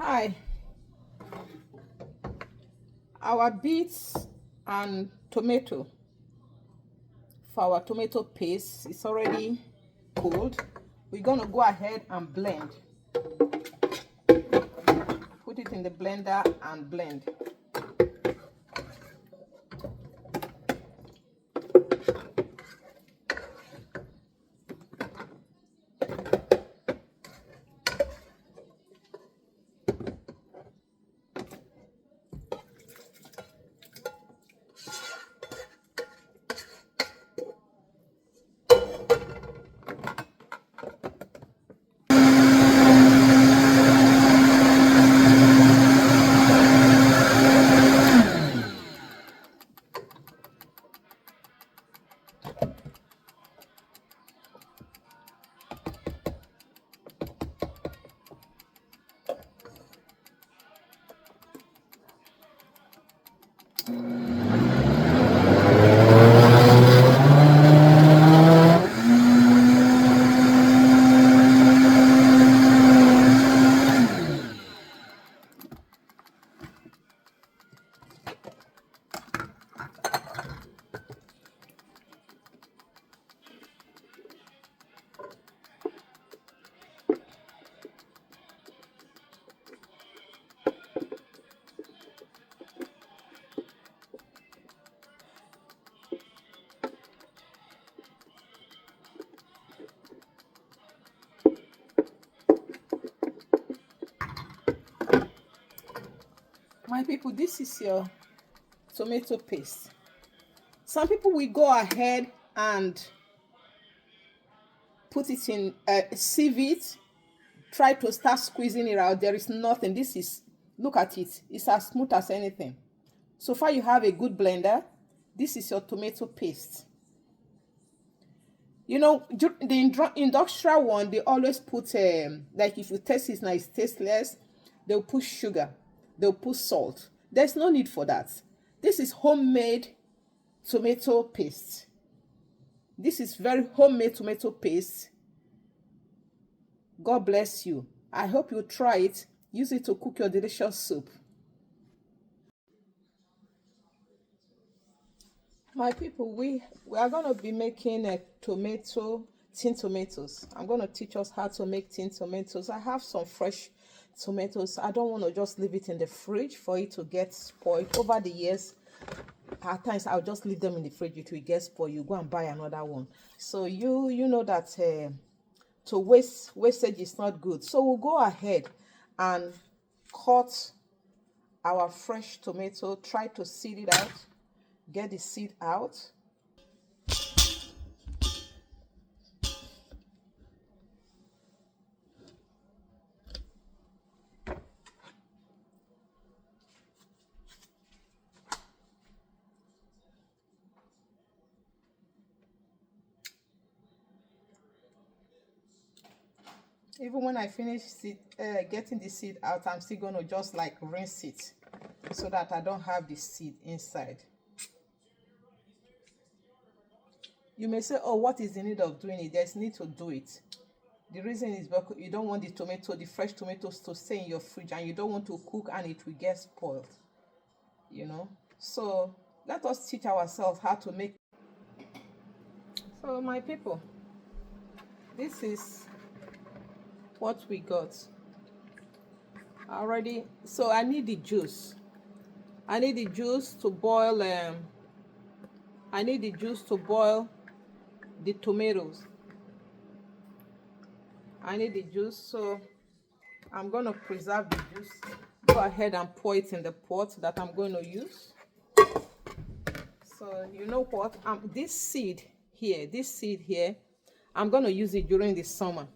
Hi, our beets and tomato for our tomato paste is already cooled. We're gonna go ahead and blend. Put it in the blender and blend. My people, this is your tomato paste. Some people will go ahead and put it in, sieve it, try to start squeezing it out. There is nothing. This is, look at it, it's as smooth as anything. So far you have a good blender. This is your tomato paste. You know, the industrial one, they always put, like if you taste it now, it's tasteless, they'll put sugar, they'll put salt. There's no need for that. This is homemade tomato paste. This is very homemade tomato paste. God bless you. I hope you try it. Use it to cook your delicious soup. My people, we are going to be making a tin tomatoes. I'm going to teach us how to make tin tomatoes. I have some fresh tomatoes. I don't want to just leave it in the fridge for it to get spoiled. Over the years, at times I'll just leave them in the fridge, it will get spoiled. You go and buy another one. So you know that to wastage is not good. So we'll go ahead and cut our fresh tomato. Try to seed it out. Get the seed out. Even when I finish getting the seed out, I'm still going to just like rinse it so that I don't have the seed inside. You may say, oh, what is the need of doing it? There's need to do it. The reason is because you don't want the fresh tomatoes to stay in your fridge, and you don't want to cook and it will get spoiled, you know. So let us teach ourselves how to make. So my people, this is what we got already. So I need the juice. I need the juice to boil. I need the juice to boil the tomatoes. I need the juice, so I'm going to preserve the juice. Go ahead and pour it in the pot that I'm going to use. So you know what? This seed here, I'm going to use it during the summer.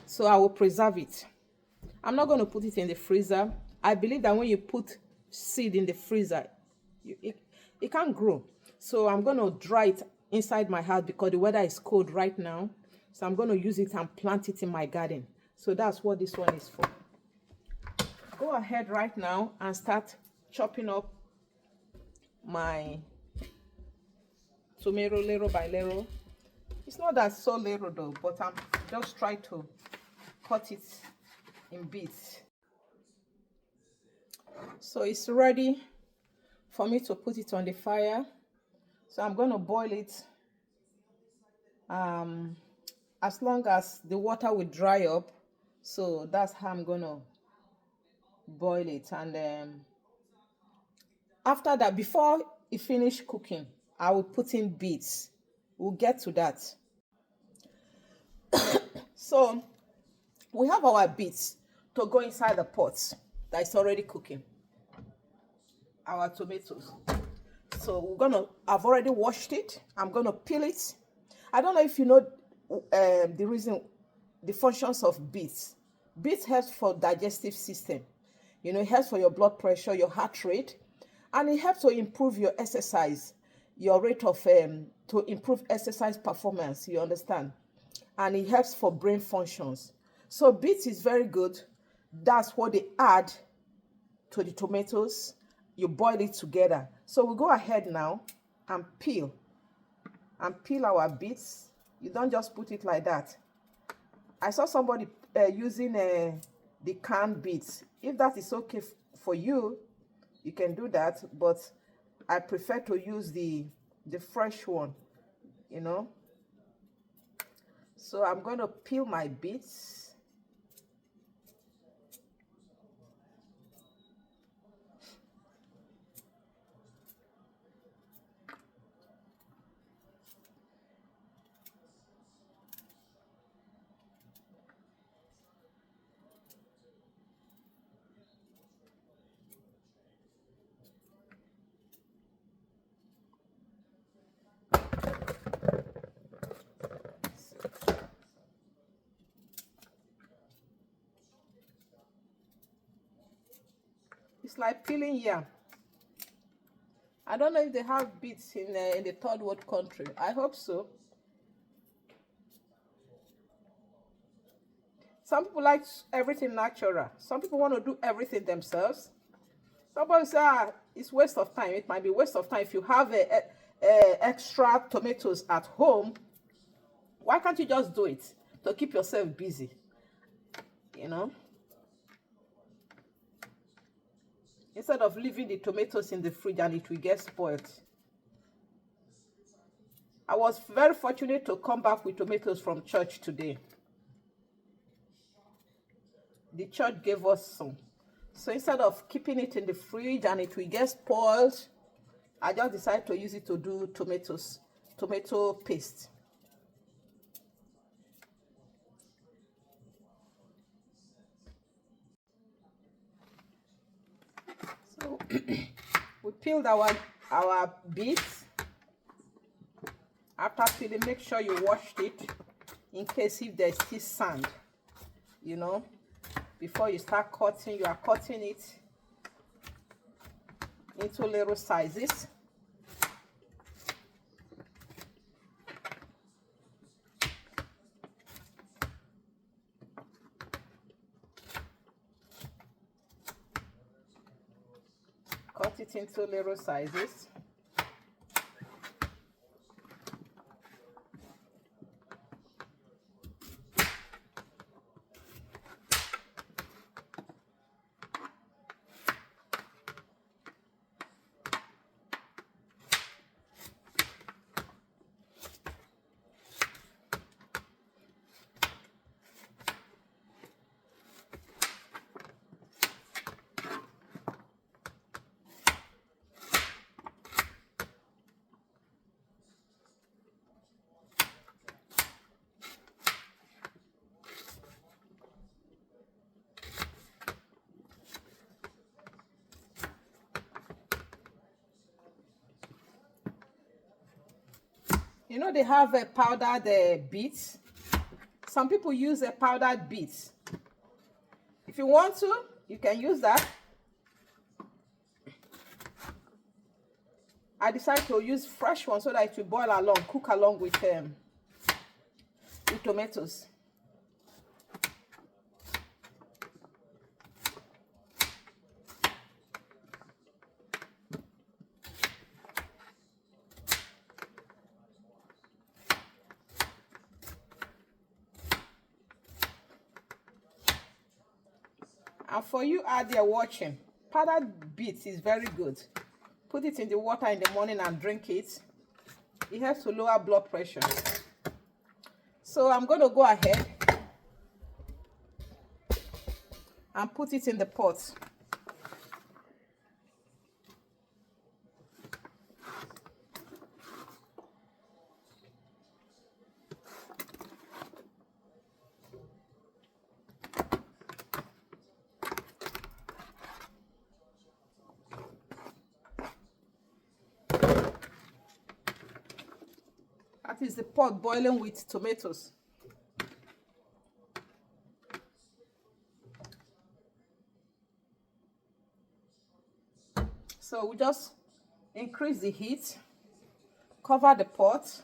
So I will preserve it. I'm not going to put it in the freezer. I believe that when you put seed in the freezer, it can't grow. So I'm going to dry it inside my house because the weather is cold right now. So I'm going to use it and plant it in my garden. So that's what this one is for. Go ahead right now and start chopping up my tomato little by little. It's not that so little though, but I'm just trying to cut it in bits. So it's ready for me to put it on the fire. So I'm going to boil it as long as the water will dry up. So that's how I'm going to boil it. And after that, before it finish cooking, I will put in beets. We'll get to that. So we have our beets to go inside the pot that is already cooking. Our tomatoes. So I've already washed it. I'm gonna peel it. I don't know if you know the functions of beets. Beets helps for digestive system. You know, it helps for your blood pressure, your heart rate, and it helps to improve your exercise, your rate of to improve exercise performance. You understand? And it helps for brain functions. So beets is very good. That's what they add to the tomatoes. You boil it together. So we'll go ahead now and peel our beets. You don't just put it like that. I saw somebody using the canned beets. If that is okay for you, you can do that, but I prefer to use the fresh one, you know. So I'm going to peel my beets. It's like peeling yam. I don't know if they have beets in the third world country. I hope so. Some people like everything natural. Some people want to do everything themselves. Somebody say, it's waste of time. It might be waste of time if you have extra tomatoes at home. Why can't you just do it to keep yourself busy? You know, instead of leaving the tomatoes in the fridge and it will get spoiled. I was very fortunate to come back with tomatoes from church today. The church gave us some. So instead of keeping it in the fridge and it will get spoiled, I just decided to use it to do tomato paste. So we peeled our beets. After peeling, make sure you washed it in case if there's still sand, you know. Before you start cutting, you are cutting it into little sizes. Cut it into little sizes. You know, they have a powdered beets. Some people use a powdered beets. If you want to, you can use that. I decided to use fresh one so that it will boil along, cook along with tomatoes. And for you out there watching, Powdered beets is very good. Put it in the water in the morning and drink it. It helps to lower blood pressure. So I'm going to go ahead and put it in the pot. That is the pot boiling with tomatoes. So we just increase the heat, cover the pot,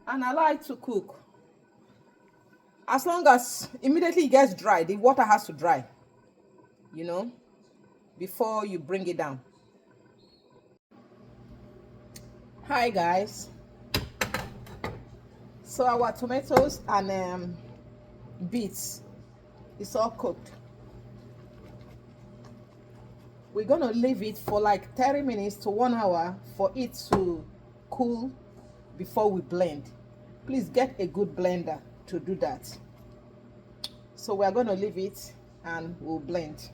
and allow it to cook. As long as immediately it gets dry, the water has to dry, you know, before you bring it down. Hi guys. So our tomatoes and beets is all cooked. We're gonna leave it for like 30 minutes to 1 hour for it to cool before we blend. Please get a good blender to do that. So we're gonna leave it and we'll blend.